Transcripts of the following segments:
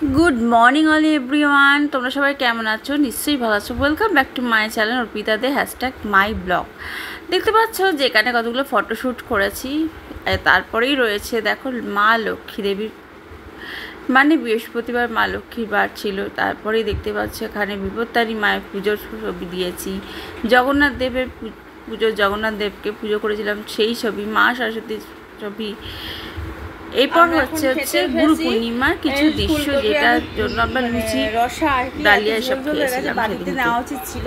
Good morning all everyone তোমরা সবাই কেমন আছো নিশ্চয়ই ভালো আছো welcome back to my channel Arpita Dey #my blog দেখতে পাচ্ছ যেখানে কতগুলো ফটোশ্যুট করেছি তারপরেই রয়েছে দেখো মা লক্ষ্মী দেবীর মানে বৃহস্পতিবার মা লক্ষ্মীর বার ছিল তারপরেই দেখতে পাচ্ছ এখানে বিপত্তারী মায়ের পুজোর ছবি দিয়েছি জগন্নাথ দেবের পুজো জগন্নাথ দেবকে পুজো করেছিলাম সেই ছবি মা সরস্বতীর ছবি এরপর হচ্ছে গুরু পূর্ণিমার কিছু দৃশ্য যেটার জন্য আমরা লুচি রসা ডালিয়া এসব খেয়েছিলাম বাড়িতে নেওয়া উচিত ছিল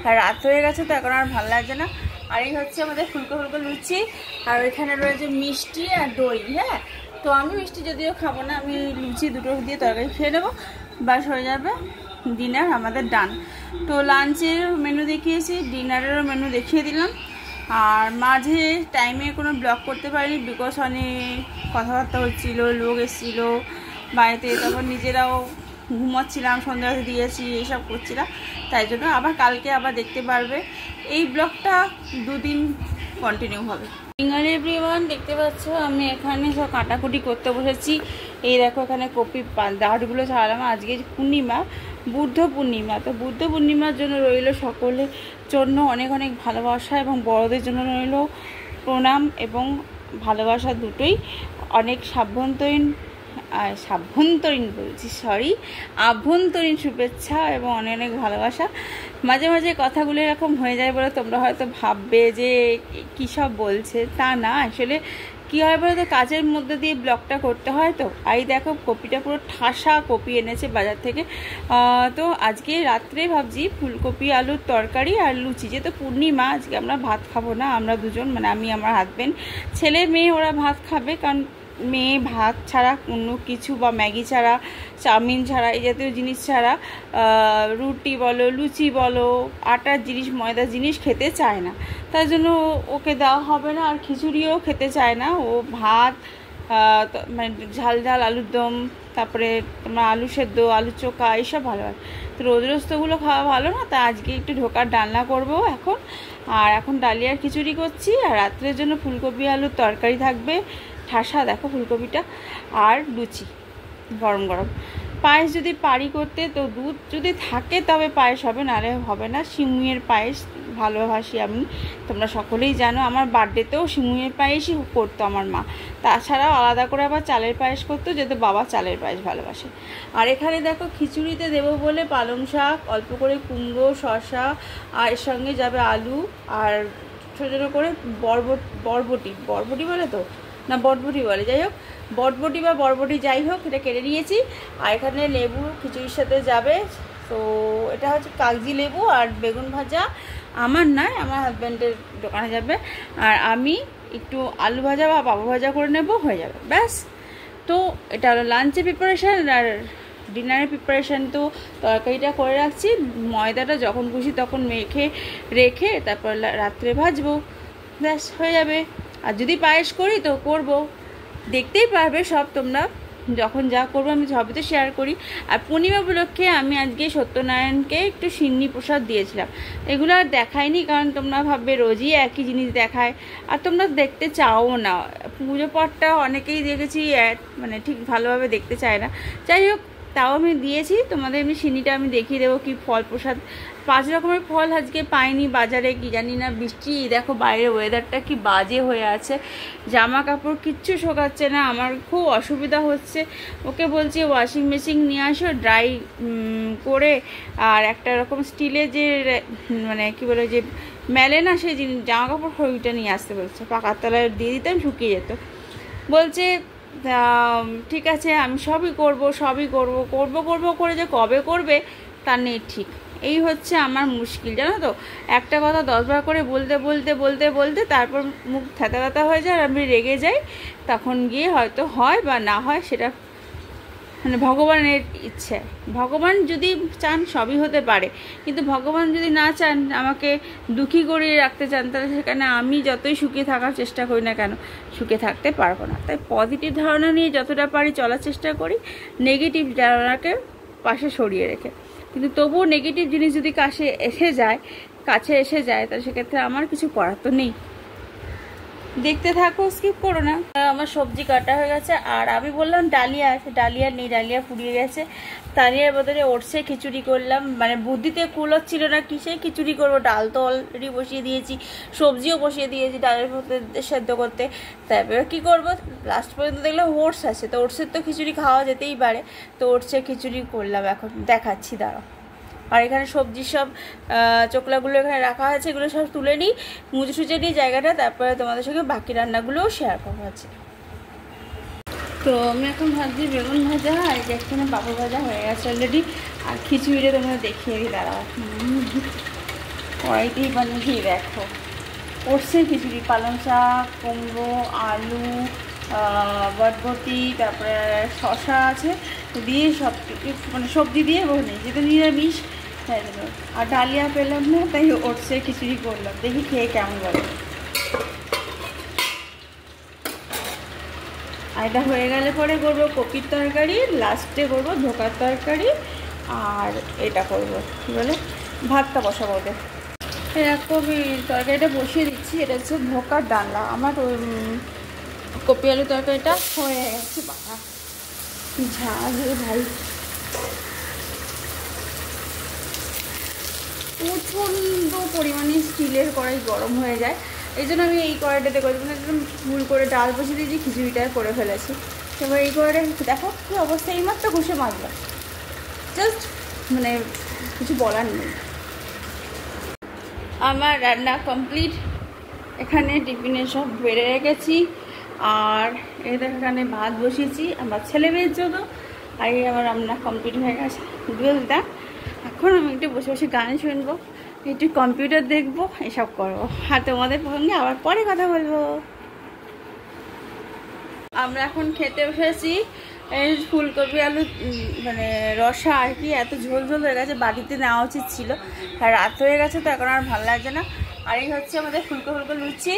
আর রাত হয়ে গেছে তো এখন আর ভালো লাগছে না। আর এই হচ্ছে আমাদের ফুলকো ফুলকো লুচি আর এখানে রয়েছে মিষ্টি আর দই। হ্যাঁ, তো আমি মিষ্টি যদিও খাবো না, আমি লুচি দুটো দিয়ে তরকারি খেয়ে নেবো, বাস হয়ে যাবে ডিনার আমাদের ডান। তো লাঞ্চের মেনু দেখিয়েছি, ডিনারেরও মেনু দেখিয়ে দিলাম। আর মাঝে টাইমে কোনো ব্লগ করতে পারিনি বিকজ অনেক কথাবার্তা হচ্ছিল, লোক এসেছিল বাড়িতে, তারপর নিজেরাও ঘুমাচ্ছিলাম, সন্ধ্যাতে দিয়েছি, এইসব করছিলাম, তাই জন্য আবার কালকে আবার দেখতে পারবে। এই ব্লগটা দুদিন কন্টিনিউ হবে। সিঙ্গার এভরিওয়ান দেখতে পাচ্ছ আমি এখানে সব কাটাকুটি করতে বসেছি। এই দেখো এখানে কপি দাঁড়গুলো ছাড়ালাম। আজকে পূর্ণিমা, বুদ্ধ পূর্ণিমা, তো বুদ্ধ পূর্ণিমার জন্য রইল সকলের জন্য অনেক অনেক ভালোবাসা এবং বড়দের জন্য রইল প্রণাম এবং ভালোবাসা দুটোই। অনেক আভ্যন্তরীণ শুভেচ্ছা এবং অনেক অনেক ভালোবাসা। মাঝে মাঝে কথাগুলো এরকম হয়ে যায় বলে তোমরা হয়তো ভাববে যে কী সব বলছে, তা না, আসলে কী হয় বলে তো কাজের মধ্যে দিয়ে ব্লগটা করতে হয়। তো এই দেখো কপিটা পুরো ঠাসা কপি এনেছে বাজার থেকে। তো আজকে রাত্রে ভাবছি ফুলকপি আলুর তরকারি আর লুচি, যেহেতু পূর্ণিমা আজকে আমরা ভাত খাবো না, আমরা দুজন মানে আমি আমার হাজবেন্ড, ছেলে মেয়ে ওরা ভাত খাবে, কারণ মেয়ে ভাত ছাড়া অন্য কিছু বা ম্যাগি ছাড়া চাউমিন ছাড়া এই জাতীয় জিনিস ছাড়া রুটি বলো লুচি বলো আটার জিনিস ময়দার জিনিস খেতে চায় না, তার জন্য ওকে দেওয়া হবে না। আর খিচুড়িও খেতে চায় না, ও ভাত মানে ঝাল ঝাল আলুর দম, তারপরে তোমার আলু সেদ্ধ আলু চোখা এইসব ভালো হয়। তো রোজ রোজ তোগুলো খাওয়া ভালো না, তা আজকে একটু ঢোকার ডালনা করবো এখন। আর এখন ডালিয়ার খিচুড়ি করছি, আর রাত্রের জন্য ফুলকপি আলুর তরকারি থাকবে ঠাসা, দেখো ফুলকপিটা, আর লুচি গরম গরম। পায়েস যদি পারি করতে, তো দুধ যদি থাকে তবে পায়েস হবে, নাহলে হবে না। সিমুইয়ের পায়েস ভালোবাসি আমি, তোমরা সকলেই জানো। আমার বার্থডেতেও সিমুইয়ের পায়েসই করতো আমার মা, তাছাড়াও আলাদা করে আবার চালের পায়েস করতো, যেহেতু বাবা চালের পায়েস ভালোবাসে। আর এখানে দেখো খিচুড়িতে দেবো বলে পালং শাক, অল্প করে কুমড়ো শসা, আর এর সঙ্গে যাবে আলু, আর ছোটো ছোটো করে বরবটি বলে তো না বটবটি বলে, যাই হোক বটবটি বা বরবটি যাই হোক, এটা কেটে নিয়েছি। আর এখানে লেবু খিচুড়ির সাথে যাবে, তো এটা হচ্ছে কাগজি লেবু আর বেগুন ভাজা, আমার নয় আমার হাজব্যান্ডের দোকানে যাবে। আর আমি একটু আলু ভাজা বা পাপা ভাজা করে নেব, হয়ে যাবে ব্যাস। তো এটা হলো লাঞ্চের প্রিপারেশান। আর ডিনারের প্রিপারেশান তো তরকারিটা করে রাখছি, ময়দাটা যখন খুশি তখন মেখে রেখে তারপর রাত্রে ভাজবো, ব্যাস হয়ে যাবে। আর যদি পায়েস করি তো করব, দেখতেই পারবে সব তোমরা, যখন যা করবো আমি সবই তো শেয়ার করি। আর পূর্ণিমা উপলক্ষে আমি আজকে সত্যনারায়ণকে একটু সিন্নি প্রসাদ দিয়েছিলাম, এগুলো আর দেখাইনি, কারণ তোমরা ভাববে রোজই একই জিনিস দেখায়, আর তোমরা দেখতে চাও না। পুজো পাঠটা অনেকেই দেখেছি মানে ঠিক ভালোভাবে দেখতে চায় না, যাই হোক তাও আমি দিয়েছি তোমাদের। এমনি সিন্নিটা আমি দেখিয়ে দেবো কি ফল প্রসাদ, 5 রকমের ফল আজকে পাইনি বাজারে, কি জানি না, বৃষ্টি, দেখো বাইরের ওয়েদারটা কি বাজে হয়ে আছে, জামা কাপড় কিচ্ছু শোকাচ্ছে না, আমার খুব অসুবিধা হচ্ছে। ওকে বলছি ওয়াশিং মেশিন নিয়ে আসো ড্রাই করে, আর একটা রকম স্টিলের যে মানে কি বলে যে মেলে না সেই জিনিস জামা কাপড়, ওইটা নিয়ে আসতে বলছে, পাকার তলায় দিয়ে দিতাম শুকিয়ে যেত। বলছে ঠিক আছে আমি সবই করব করে যে কবে করবে তার নেই ঠিক। এই হচ্ছে আমার মুশকিল, জানো তো, একটা কথা 10 বার করে বলতে তারপর মুখ থ্যাতা হয়ে যায়, আর আমি রেগে যাই, তখন গিয়ে হয়তো হয় বা না হয় সেটা মানে ভগবানের ইচ্ছে। ভগবান যদি চান সবই হতে পারে, কিন্তু ভগবান যদি না চান আমাকে দুঃখী করিয়ে রাখতে চান, তাহলে সেখানে আমি যতই সুখী থাকার চেষ্টা করি না কেন সুখে থাকতে পারবো না। তাই পজিটিভ ধারণা নিয়ে যতটা পারি চলার চেষ্টা করি, নেগেটিভ ধারণাকে পাশে সরিয়ে রেখে। কিন্তু তবুও নেগেটিভ জিনিস যদি কাছে এসে যায় তাহলে সেক্ষেত্রে আমার কিছু করার তো নেই। দেখতে থাকো, স্কিপ করো না। আমার সবজি কাটা হয়ে গেছে, আর আমি বললাম ডালিয়া আছে, ডালিয়া নেই, ডালিয়া ফুরিয়ে গেছে। ডালিয়ার বদলে ওটসে খিচুড়ি করলাম, মানে বুদ্ধিতে কুলোচ্ছিল না কিসে খিচুড়ি করবো। ডাল তো অলরেডি বসিয়ে দিয়েছি, সবজিও বসিয়ে দিয়েছি ডালের মধ্যে সেদ্ধ করতে। তারপরে কী করবো, লাস্ট পর্যন্ত দেখলাম ওটস আছে, তো ওটসের তো খিচুড়ি খাওয়া যেতেই পারে, তো ওটসে খিচুড়ি করলাম। এখন দেখাচ্ছি, দাঁড়াও। আর এখানে সবজি সব চোকলাগুলো এখানে রাখা আছে, এগুলো সব তুলে নিই, মুছে সুচে নিই জায়গাটা, তারপরে তোমাদের সঙ্গে বাকি রান্নাগুলোও শেয়ার করবো আছে। তো আমি এখন ভাবছি বেগুন ভাজা, আর এখানে পাপড় ভাজা হয়ে গেছে অলরেডি, আর খিচুড়িটা তোমরা দেখিয়ে দিই, দাঁড়াও। কড়াইতেই বানিয়েছি, দেখো ওটসের খিচুড়ি, পালং শাক, কুমড়ো, আলু, বটবটি, তারপরে শশা আছে দিয়ে সব মানে সবজি দিয়ে বলে, যেহেতু নিরামিষ তাই জন্য। আর ডালিয়া পেলাম না, তাই ওটসের খিচুড়ি করলাম, দেখি খেয়ে কেমন বলে। আর এটা হয়ে গেলে পরে করবো কপির তরকারি, লাস্টে করবো ধোকার তরকারি, আর এটা করবো কী বলে ভাতটা বসাবো ওদের। এরকম তরকারিটা বসিয়ে দিচ্ছি, এটা হচ্ছে ধোকার ডালনা। আমার কপি আলু তরকারিটা হয়ে গেছে, বাবা ঝাল ভাই, প্রচণ্ড পরিমাণে স্টিলের কড়াই গরম হয়ে যায়, এই জন্য আমি এই কড়াইটাতে করি, মানে একদম ভুল করে ডাল বসিয়ে দিয়েছি, খিচুড়িটা করে ফেলেছি। এবার এই কড়াইটা দেখো কী অবস্থা, এইমাত্র ঘষে মাজলাম, জাস্ট মানে কিছু বলার নেই। আমার রান্না কমপ্লিট, এখানে টিফিনে সব বেড়ে রেখেছি, আর এদের এখানে ভাত বসিয়েছি আমার ছেলে মেয়ের জন্য, আর এই আমার রান্না কমপ্লিট হয়ে গেছে বুঝলে। এখন আমি একটু বসে বসে গান শুনবো, একটু কম্পিউটার দেখবো, এসব করবো, আর তোমাদের সঙ্গে আবার পরে কথা বলবো। আমরা এখন খেতে বসেছি, এই ফুলকপি আলু মানে রসা আর কি, এত ঝোল ঝোল হয়ে গেছে, বাড়িতে নেওয়া উচিত ছিল, আর রাত হয়ে গেছে তো এখন আর ভালো লাগছে না। আর এই হচ্ছে আমাদের ফুলকো লুচি,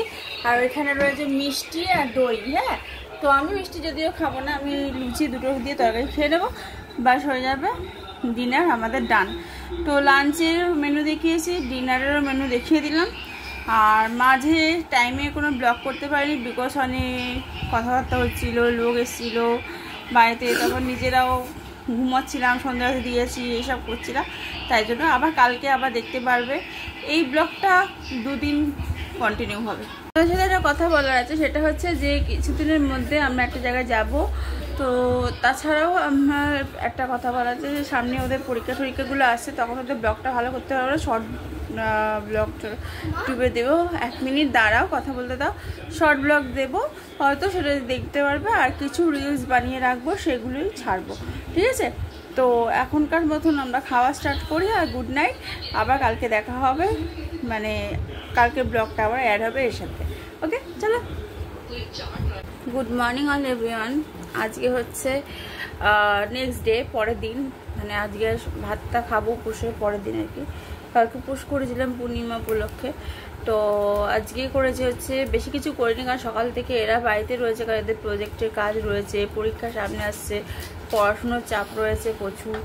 আর এখানে রয়েছে মিষ্টি আর দই। হ্যাঁ, তো আমি মিষ্টি যদিও খাবো না, আমি লুচি দুটো দিয়ে তরকারি খেয়ে নেবো, বাস হয়ে যাবে, ডিনার আমাদের ডান। তো লাঞ্চের মেনু দেখিয়েছি, ডিনারেরও মেনু দেখিয়ে দিলাম, আর মাঝে টাইমে কোনো ব্লগ করতে পারিনি, বিকজ অনেক কথাবার্তা হচ্ছিলো, লোক এসেছিলো বাড়িতে, তখন নিজেরাও ঘুমাচ্ছিলাম, সন্ধ্যাবাতি দিয়েছি, এইসব করছিলাম, তাই জন্য আবার কালকে আবার দেখতে পারবে, এই ব্লগটা দুদিন কন্টিনিউ হবে। তার সাথে একটা কথা বলার আছে, সেটা হচ্ছে যে কিছুদিনের মধ্যে আমরা একটা জায়গায় যাব, তো তাছাড়াও আমার একটা কথা বলা আছে যে সামনে ওদের পরীক্ষাগুলো আসছে, তখন ওদের ব্লগটা ভালো করতে পারবো, শর্ট ব্লগ ইউটিউবে দেবো। 1 মিনিট দাঁড়াও, কথা বলতে দাও, শর্ট ব্লগ দেবো, হয়তো সেটা দেখতে পারবে, আর কিছু রিলস বানিয়ে রাখবো, সেগুলোই ছাড়বো, ঠিক আছে। তো এখনকার মতন আমরা খাওয়া স্টার্ট করি, আর গুড নাইট, আবার কালকে দেখা হবে, মানে কালকে ব্লগটা আবার অ্যাড হবে এর সাথে, ওকে চলো। গুড মর্নিং অল এভরিওয়ান, আজকে হচ্ছে নেক্সট ডে, পরের দিন, মানে আজকে ভাতটা খাবো পুষে পরের দিন আর কি, কালকে পুষ করেছিলাম পূর্ণিমা উপলক্ষে, তো আজকে করেছে হচ্ছে, বেশি কিছু করিনি, কারণ সকাল থেকে এরা বাড়িতে রয়েছে, কারণ এদের প্রজেক্টের কাজ রয়েছে, পরীক্ষা সামনে আসছে, পড়াশুনোর চাপ রয়েছে প্রচুর,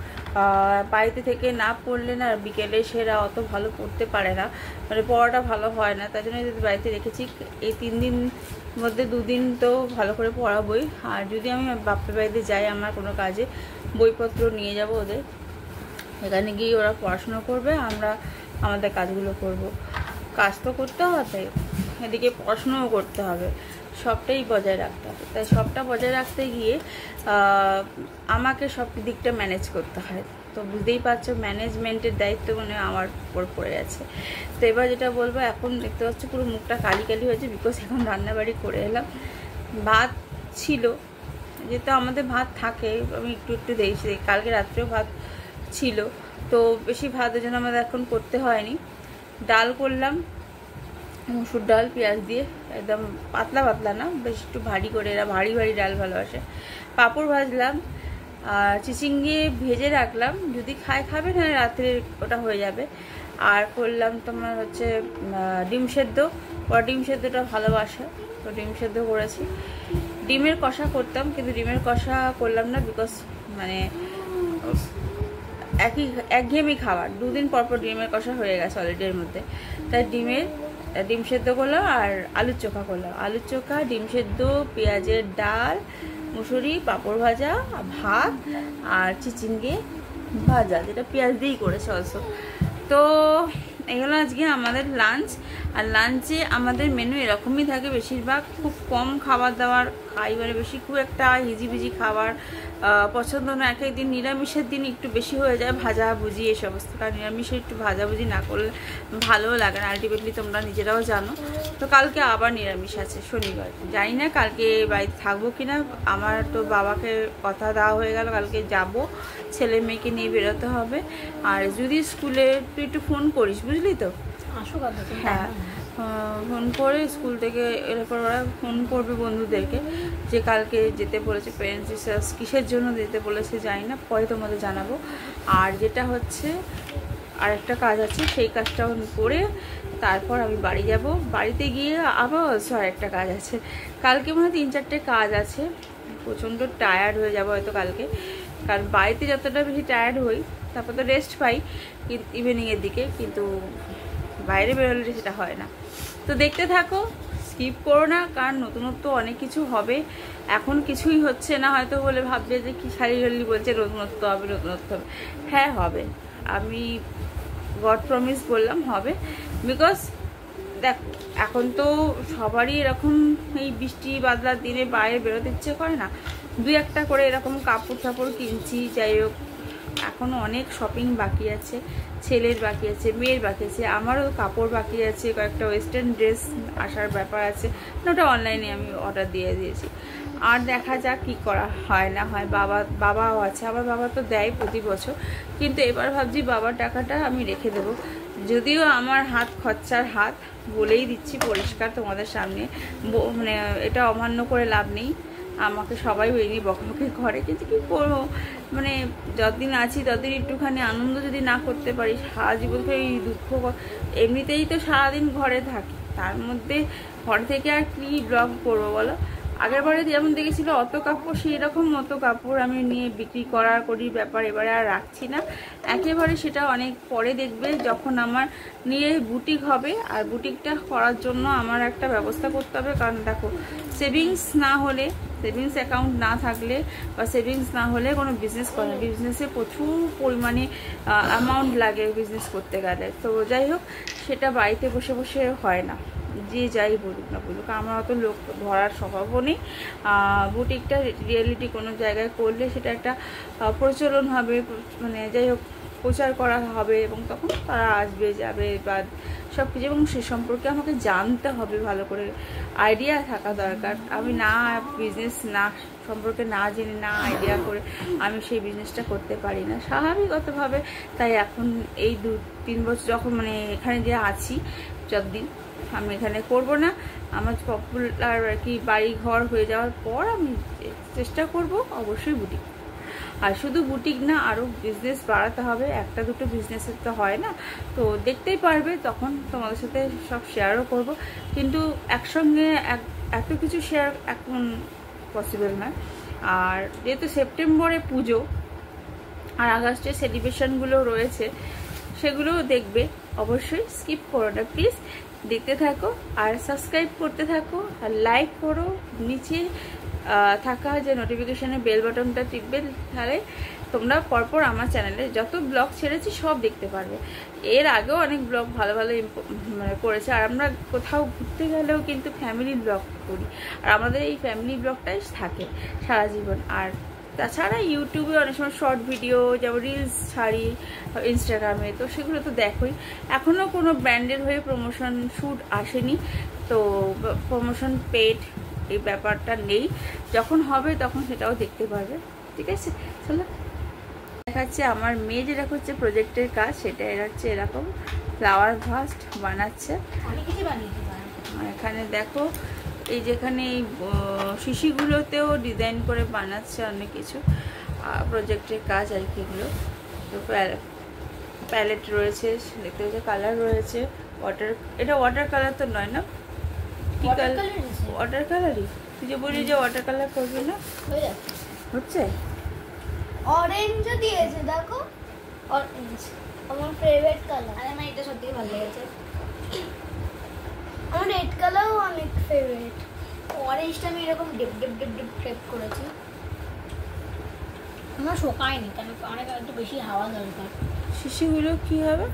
বাড়িতে থেকে না পড়লে না বিকেলে সেরা অত ভালো পড়তে পারে না, মানে পড়াটা ভালো হয় না, তাই জন্য যদি বাড়িতে রেখেছি, এই 3 দিন মধ্যে 2 দিন তো ভালো করে পড়াবই, আর যদি আমি বাপের বাড়িতে যাই আমার কোনো কাজে, বইপত্র নিয়ে যাব ওদের, এখানে গিয়ে ওরা পড়াশোনা করবে, আমরা আমাদের কাজগুলো করব, কাজ তো করতে হবে, এদিকে পড়াশোনাও করতে হবে, সবটাই বজায় রাখতে হবে, তাই সবটা বজায় রাখতে গিয়ে আমাকে সব দিকটা ম্যানেজ করতে হয়, তো বুঝতেই পারছো ম্যানেজমেন্টের দায়িত্ব মানে আমার উপর পড়ে আছে। তো এবার যেটা বলবো, এখন দেখতে পাচ্ছ পুরো মুখটা কালি কালি হয়েছে, বিকজ এখন রান্নাবাড়ি করে এলাম, ভাত ছিল, যেহেতু আমাদের ভাত থাকে, আমি একটু একটু দেখছি, কালকে রাত্রেও ভাত ছিল, তো বেশি ভাতের জন্য আমাদের এখন করতে হয়নি। ডাল করলাম, মুসুর ডাল পেঁয়াজ দিয়ে, একদম পাতলা পাতলা না, বেশ একটু ভারী করে, এরা ভারী ভারী ডাল ভালোবাসে। পাঁপড় ভাজলাম, আর চিচিঙ্গে ভেজে রাখলাম, যদি খাবে না রাত্রে ওটা হয়ে যাবে। আর করলাম তোমার হচ্ছে ডিম সেদ্ধ, ওরা ডিম সেদ্ধটা ভালোবাসে, তো ডিম সেদ্ধ করেছি। ডিমের কষা করতাম, কিন্তু ডিমের কষা করলাম না, বিকজ মানে একঘেয়েমি খাবার, 2 দিন পর পর ডিমের কষা হয়ে গেছে অলরেডি এর মধ্যে, তাই ডিমের ডিম সেদ্ধ করলাম আর আলুর চোখা করলাম। আলুর চোখা, ডিম সেদ্ধ, পেঁয়াজের ডাল, মুসুরি, পাঁপড় ভাজা, ভাত আর চিচিঙ্গে ভাজা, যেটা পেঁয়াজ দিয়েই করেছে অলসো। তো এগুলো আজকে আমাদের লাঞ্চ। আর লাঞ্চে আমাদের মেনু এরকমই থাকে বেশিরভাগ, খুব কম খাবার দাবার খাই, মানে বেশি খুব একটা হিজিবিজি খাবার পছন্দ না। এক একদিন নিরামিষের দিন একটু বেশি হয়ে যায় ভাজাভুজি এই সমস্ত, কারণ নিরামিষে একটু ভাজাভুজি না করলে ভালোও লাগে না, আলটিমেটলি তোমরা নিজেরাও জানো। তো কালকে আবার নিরামিষ আছে, শনিবার। জানি না কালকে বাড়িতে থাকবো কিনা, আমার তো বাবাকে কথা দেওয়া হয়ে গেল কালকে যাব, ছেলে মেয়েকে নিয়ে বেরোতে হবে। আর যদি স্কুলে তুই একটু ফোন করিস, বুঝলি তো? হ্যাঁ, ফোন করে স্কুল থেকে এরপর ওরা ফোন করবে বন্ধুদেরকে যে কালকে যেতে বলেছে প্যারেন্টস টিচার্স, কিসের জন্য যেতে বলেছে জানি না, পরে তোমাদের জানাবো। আর যেটা হচ্ছে আরেকটা কাজ আছে, সেই কাজটা করে তারপর আমি বাড়ি যাব। বাড়িতে গিয়ে আবার অলসো আরেকটা কাজ আছে, কালকে মনে হয় 3-4টে কাজ আছে। প্রচণ্ড টায়ার্ড হয়ে যাবো হয়তো কালকে, কারণ বাড়িতে যতটা বেশি টায়ার্ড হই তারপর তো রেস্ট পাই ইভিনিংয়ের দিকে, কিন্তু বাইরে বেরোলে সেটা হয় না। তো দেখতে থাকো, স্কিপ করো না, কারণ নতুনত্ব অনেক কিছু হবে। এখন কিছুই হচ্ছে না, হয়তো বলে ভাববে যে কি সারি বলছে নতুনত্ব হবে, নতুনত্ব হবে। হ্যাঁ হবে, আমি গড প্রমিস বললাম হবে। বিকজ দেখ, এখন তো সবারই এরকম এই বৃষ্টি বাদলার দিনে বাইরে বেরোতে ইচ্ছে করে না, 2-1টা করে এরকম কাপড় টাপড় কিনছি। যাই হোক, এখনও অনেক শপিং বাকি আছে, ছেলের বাকি আছে, মেয়ের বাকি আছে, আমারও কাপড় বাকি আছে, কয়েকটা ওয়েস্টার্ন ড্রেস আসার ব্যাপার আছে, ওটা অনলাইনে আমি অর্ডার দিয়ে দিয়েছি। আর দেখা যাক কী করা হয় না হয়। বাবাও আছে, আমার বাবা তো দেয় প্রতি বছর, কিন্তু এবার ভাবছি বাবার টাকাটা আমি রেখে দেবো। যদিও আমার হাত খরচার হাত, বলেই দিচ্ছি পরিষ্কার তোমাদের সামনে, মানে এটা অমান্য করে লাভ নেই, আমাকে সবাই ওই নিয়ে বকাবকি করে, কিন্তু কী করবো, মানে যতদিন আছি ততদিন একটুখানি আনন্দ যদি না করতে পারি, সারা জীবন তো এই দুঃখ। এমনিতেই তো সারাদিন ঘরে থাকি, তার মধ্যে ঘর থেকে আর কি ব্লগ করবো বলো। আগের বারে যেমন দেখেছিল অত কাপড়, সেই রকম মতো কাপড় আমি নিয়ে বিক্রি করি ব্যাপার এবারে আর রাখছি না একেবারে। সেটা অনেক পরে দেখবে, যখন আমার নিয়ে বুটিক হবে। আর বুটিকটা করার জন্য আমার একটা ব্যবস্থা করতে হবে, কারণ দেখো সেভিংস না হলে, সেভিংস অ্যাকাউন্ট না থাকলে বা সেভিংস না হলে কোনো বিজনেস করে না। বিজনেসে প্রচুর পরিমাণে অ্যামাউন্ট লাগে বিজনেস করতে গেলে। তো যাই হোক, সেটা বাড়িতে বসে বসে হয় না, যে যাই বলুক না বলুক, আমার অত লোক ধরার স্বভাবও নেই। বুটিকটা রিয়েলিটি কোনো জায়গায় করলে সেটা একটা প্রচলন হবে, মানে যাই হোক প্রচার করা হবে, এবং তখন তারা আসবে যাবে বা সব কিছু, এবং সে সম্পর্কে আমাকে জানতে হবে ভালো করে, আইডিয়া থাকা দরকার। আমি না বিজনেস না সম্পর্কে না জেনে, না আইডিয়া করে আমি সেই বিজনেসটা করতে পারি না স্বাভাবিকতভাবে। তাই এখন এই 2-3 বছর যখন মানে এখানে যে আছি, যতদিন আমি এখানে করব না, আমার পপুলার আর কি বাড়ি ঘর হয়ে যাওয়ার পর আমি চেষ্টা করব অবশ্যই বুটিক। আর শুধু বুটিক না, আরও বিজনেস বাড়াতে হবে, 1-2 বিজনেসের তো হয় না। তো দেখতেই পারবে, তখন তোমাদের সাথে সব শেয়ারও করব, কিন্তু একসঙ্গে এত কিছু শেয়ার এখন পসিবল নয়। আর যেহেতু সেপ্টেম্বরে পুজো আর আগস্টে সেলিব্রেশনগুলো রয়েছে, সেগুলোও দেখবে, অবশ্যই স্কিপ করো না প্লিজ, দেখতে থাকো আর সাবস্ক্রাইব করতে থাকো আর লাইক করো। নিচে থাকা যে নোটিফিকেশানের বেল বাটনটা টিপবে, তাহলে তোমরা পরপর আমার চ্যানেলে যত ব্লগ ছেড়েছি সব দেখতে পারবে। এর আগেও অনেক ব্লগ ভালো ভালো মানে করেছে, আর আমরা কোথাও ঘুরতে গেলেও কিন্তু ফ্যামিলি ব্লগ করি, আর আমাদের এই ফ্যামিলি ব্লগটাই থাকে সারা জীবন। আর তাছাড়া ইউটিউবে অনেক সময় শর্ট ভিডিও, যেমন রিলস ছাড়ি ইনস্টাগ্রামে, তো সেগুলো তো দেখোই। এখনও কোনো ব্র্যান্ডের হয়ে প্রমোশন শ্যুট আসেনি, তো প্রমোশন পেড এই ব্যাপারটা নেই, যখন হবে তখন সেটাও দেখতে পারবে। ঠিক আছে, চলো দেখাচ্ছে আমার মেয়ে যেটা করছে প্রজেক্টের কাজ, সেটা হচ্ছে এরকম ফ্লাওয়ার ভাস বানাচ্ছে। এখানে দেখো, এই যেখানে এই শিশিগুলোতেও ডিজাইন করে বানাচ্ছে অনেক কিছু, প্রজেক্টের কাজ আর কি এগুলো। তো প্যালেট রয়েছে, দেখতে হচ্ছে কালার রয়েছে, এটা ওয়াটার কালার তো নয় না, কি কালার? ওয়াটার কালারই। তুই যে বলি যে ওয়াটার কালার করবি না, হচ্ছে অরেঞ্জও দিয়েছে, দেখো অরেঞ্জ আমার ফেভারিট কালার। আরে আমার এটা সত্যি ভালো লেগেছে। আমার রেড কালারও অনেক ফেভারিট। অরেঞ্জটা আমি এরকম deep deep deep deep type করেছি। আমার শোকায়নি, কারণ অনেক একটু বেশি হাওয়া দরকার। শিশিগুলো কি হবে?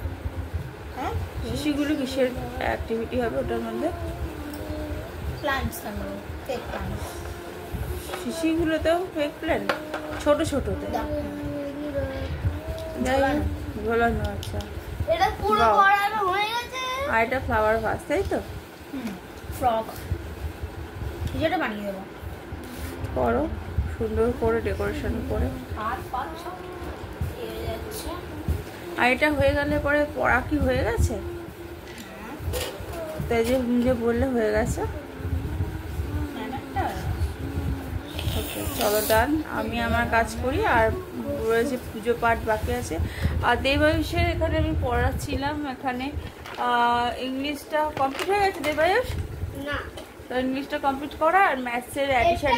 হ্যাঁ, শিশিগুলো কিসের অ্যাক্টিভিটি হবে ওটার মধ্যে? প্লান্টস থাকবে, ফেক প্লান্টস। শিশিগুলোতেও ফেক প্ল্যান্ট, ছোট ছোটতে ঝোলানো। আচ্ছা, এটা পুরো Wow. করানো হয়ে গেছে। আর এটা ফ্লাওয়ার ভাস, তাই তো? ফ্রক যেটা বানিয়ে দেবো, করো সুন্দর করে ডেকোরেশন করে। আর পাঁচ সব এড়ে যাচ্ছে। আর এটা হয়ে গেলে পরে পড়া কি হয়ে গেছে? তাই যে বললে হয়ে গেছে। ওকে, চলো ডান। আমি আমার কাজ করি, আর রয়েছে পুজো পাঠ বাকি আছে। আর দেবায়ুষের এখানে আমি পড়াচ্ছিলাম, এখানে ইংলিশটা কমপ্লিট হয়ে গেছে দেবায়ুষ? না, তো ইংলিশটা কমপ্লিট করা, আর ম্যাথসের অ্যাডিশন।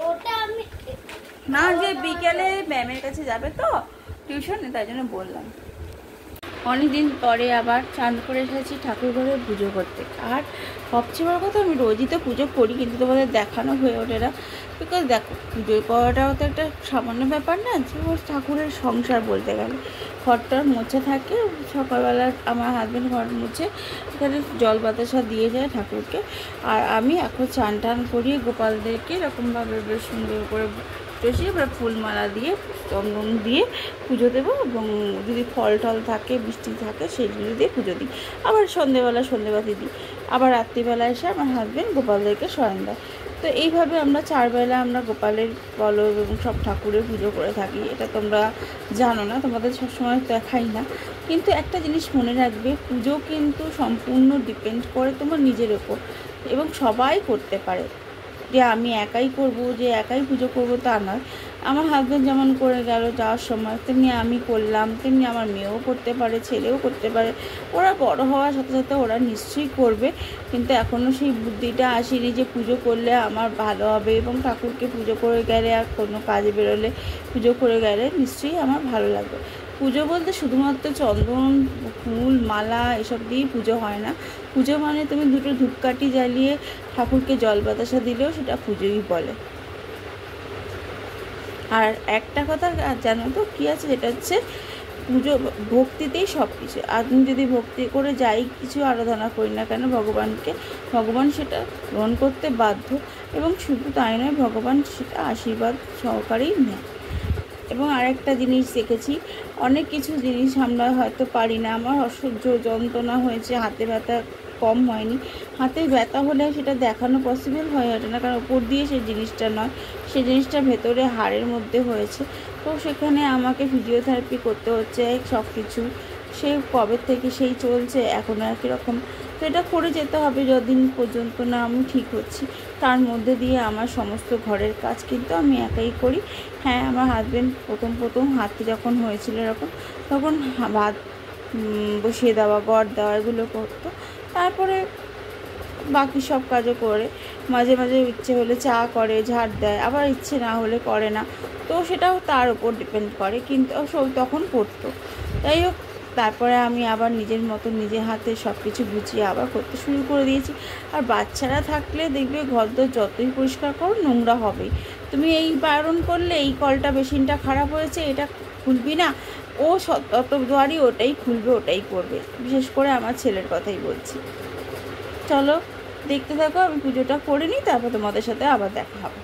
ওটা আমি না, যে বিকেলে ম্যামের কাছে যাবে তো টিউশনে, তাই জন্য বললাম। অনেকদিন পরে আবার চান করে এসেছি ঠাকুর ঘরে পুজো করতে। আর সবচেয়ে বড় কথা, আমি রোজই তো পুজো করি, কিন্তু তোমাদের দেখানো হয়ে ওঠে না। বিকজ দেখো, পুজো করাটাও তো একটা সামান্য ব্যাপার না, যে ঠাকুরের সংসার বলতে গেলে। ঘরটার মোছা থাকে, সকালবেলা আমার হাজব্যান্ড ঘর মুছে এখানে জল বাতাসা দিয়ে যায় ঠাকুরকে। আর আমি এখন চান টান করিয়ে গোপালদেরকে এরকমভাবে বেশ সুন্দর করে বসিয়ে এবার ফুলমালা দিয়ে চন্দন দিয়ে পুজো দেবো, এবং যদি ফল টল থাকে, বৃষ্টি থাকে, সেগুলো দিয়ে পুজো দিই। আবার সন্ধেবাতি দিই। আবার রাত্রিবেলা এসে আমার হাজব্যান্ড গোপালদেরকে শয়ন দেয়। তো এইভাবে আমরা 4 বেলা আমরা গোপালের বলো এবং সব ঠাকুরের পুজো করে থাকি। এটা তোমরা জানো না, তোমাদের সবসময় দেখাই না। কিন্তু একটা জিনিস মনে রাখবে, পুজো কিন্তু সম্পূর্ণ ডিপেন্ড করে তোমার নিজের ওপর, এবং সবাই করতে পারে। যে আমি একাই করব, যে একাই পুজো করব তা নয়। আমার হাজব্যান্ড যেমন করে গেল যাওয়ার সময়, তেমনি আমি করলাম, তেমনি আমার মেয়েও করতে পারে, ছেলেও করতে পারে। ওরা বড় হওয়ার সাথে সাথে ওরা নিশ্চয়ই করবে, কিন্তু এখনও সেই বুদ্ধিটা আসেনি যে পুজো করলে আমার ভালো হবে, এবং ঠাকুরকে পুজো করে গেলে আর কোনো কাজে বেরোলে পুজো করে গেলে নিশ্চয়ই আমার ভালো লাগবে। পুজো বলতে শুধুমাত্র চন্দন, ফুল, মালা এসব দিয়েই পুজো হয় না। পুজো মানে তুমি দুটো ধূপকাঠি জ্বালিয়ে ঠাকুরকে জল বাতাসা দিলেও সেটা পুজোই বলে। আর একটা কথা জানো তো কী আছে, যেটা হচ্ছে পুজো ভক্তিতেই সব কিছু। আমি যদি ভক্তি করে যাই কিছু আরাধনা করি না কেন ভগবানকে, ভগবান সেটা গ্রহণ করতে বাধ্য। এবং শুধু তাই নয়, ভগবান সেটা আশীর্বাদ সহকারেই নেয়। এবং আরেকটা জিনিস দেখেছি, অনেক কিছু জিনিস আমরা হয়তো পারি না। আমার অসহ্য যন্ত্রণা হয়েছে, হাতে ব্যথা কম হয়নি। হাতে ব্যথা হলে সেটা দেখানো পসিবল হয়ে ওঠে না, কারণ উপর দিয়ে সেই জিনিসটা নয়, সেই জিনিসটা ভেতরে হাড়ের মধ্যে হয়েছে। তো সেখানে আমাকে ফিজিওথেরাপি করতে হচ্ছে সব কিছু। সে কবে থেকে সেই চলছে, এখন আর কীরকম। তো এটা করে যেতে হবে যতদিন পর্যন্ত না আমি ঠিক হচ্ছি। তার মধ্যে দিয়ে আমার সমস্ত ঘরের কাজ কিন্তু আমি একাই করি। হ্যাঁ, আমার হাজব্যান্ড প্রথম হাতে যখন হয়েছিল এরকম, তখন ভাত বসিয়ে দেওয়া, গড় দেওয়া এগুলো করতো। তারপরে বাকি সব কাজও করে, মাঝে মাঝে ইচ্ছে হলে চা করে, ঝাড় দেয়, আবার ইচ্ছে না হলে করে না। তো সেটাও তার উপর ডিপেন্ড করে, কিন্তু তখন করতো। যাই হোক, তারপরে আমি আবার নিজের মতো নিজের হাতে সব কিছু গুছিয়ে আবার করতে শুরু করে দিয়েছি। আর বাচ্চারা থাকলে দেখবে ঘরদোর যতই পরিষ্কার করো, নোংরা হবেই। তুমি এই বারণ করলে এই কলটা বেসিনটা খারাপ হয়েছে, এটা খুলবি না, ও ততবারই ওটাই খুলবে, ওটাই করবে। বিশেষ করে আমার ছেলের কথাই বলছি। চলো দেখতে থাকো, আমি পুজোটা করে নিই, তারপর তোমাদের সাথে আবার দেখা হবে।